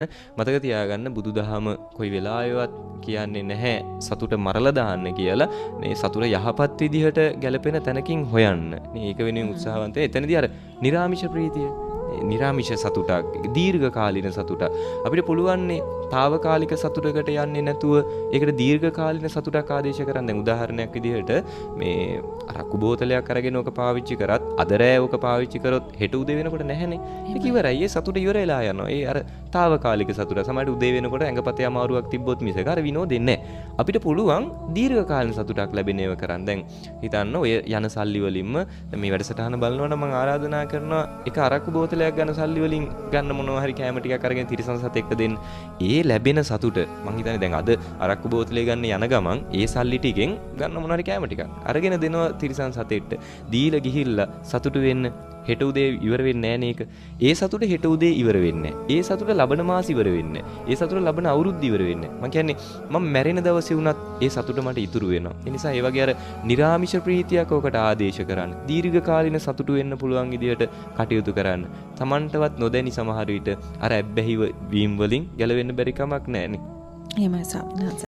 මතක තියාගන්න බුදුදහම කොයි වෙලාවෙවත් කියන්නේ නැහැ සතුට මරලා දාන්න කියලා. මේ සතුට යහපත් විදිහට ගැලපෙන තැනකින් හොයන්න. මේක වෙනුවෙන් උත්සාහවන්ත වෙන්න. එතනදී අර නිර්ාමිෂ ප්‍රීතිය, නිර්ාමිෂ සතුටක්, දීර්ඝ කාලින සතුටක් අපිට පුළුවන්නේ తాවකාලික සතුටකට යන්නේ නැතුව ඒකට දීර්ඝ කාලින සතුටක් ආදේශ කරන්න. දැන් උදාහරණයක් විදිහට මේ අරක්කු බෝතලයක් අරගෙන ඕක පාවිච්චි කරත් අද රෑ ඕක පාවිච්චි කරොත් හෙට උදේ වෙනකොට නැහැනේ. ඒක ඉවරයි. ඒ සතුට ඉවර වෙලා යනවා. ඒ අර తాවකාලික සතුට. සමහරවිට උදේ වෙනකොට ඇඟපතේ අමාරුවක් තිබ්බොත් මිසක අර විනෝදෙන්නේ නැහැ. අපිට පුළුවන් දීර්ඝ කාලින සතුටක් ලැබෙන ඒවා කරන්න. දැන් හිතන්න ඔය යන සල්ලි වලින්ම මේ වැඩසටහන බලනකොට මම ආරාධනා කරනවා එක අරක්කු බෝතලයක් ගන්න සල්ලි වලින් ගන්න මොනවා හරි කැම ටිකක් අරගෙන තිරසන් සතෙක්ට දෙන්න. ඒ ලැබෙන සතුට මං හිතන්නේ දැන් අද අරක්කු බෝතලේ ගන්න යන ගමන් ඒ සල්ලි ටිකෙන් ගන්න මොනවා හරි කැම ටිකක් අරගෙන දෙනවා තිරසන් සතෙක්ට. දීලා ගිහිල්ලා සතුට වෙන්න හෙට උදේ ඉවර වෙන්නේ නැහැ නේක. ඒ සතුට හෙට උදේ ඉවර වෙන්නේ නැහැ. ඒ සතුට ලබන මාස ඉවර වෙන්නේ නැහැ. ඒ සතුට ලබන අවුරුද්ද ඉවර වෙන්නේ නැහැ. මං කියන්නේ මම මැරෙන දවසේ වුණත් ඒ සතුට මට ඉතුරු වෙනවා. ඒ නිසා ඒ වගේ අර නිර්ාමිෂ ප්‍රීතියක් ඔකට ආදේශ කරන්න. දීර්ඝ කාලින සතුට වෙන්න පුළුවන් විදියට කටයුතු කරන්න. Tamanටවත් නොදැනි සමහර විට අර ඇබ්බැහි වීම වලින් ගැලවෙන්න බැරි කමක් නැහැ නේ. එහෙමයි ස්වාමීන් වහන්සේ.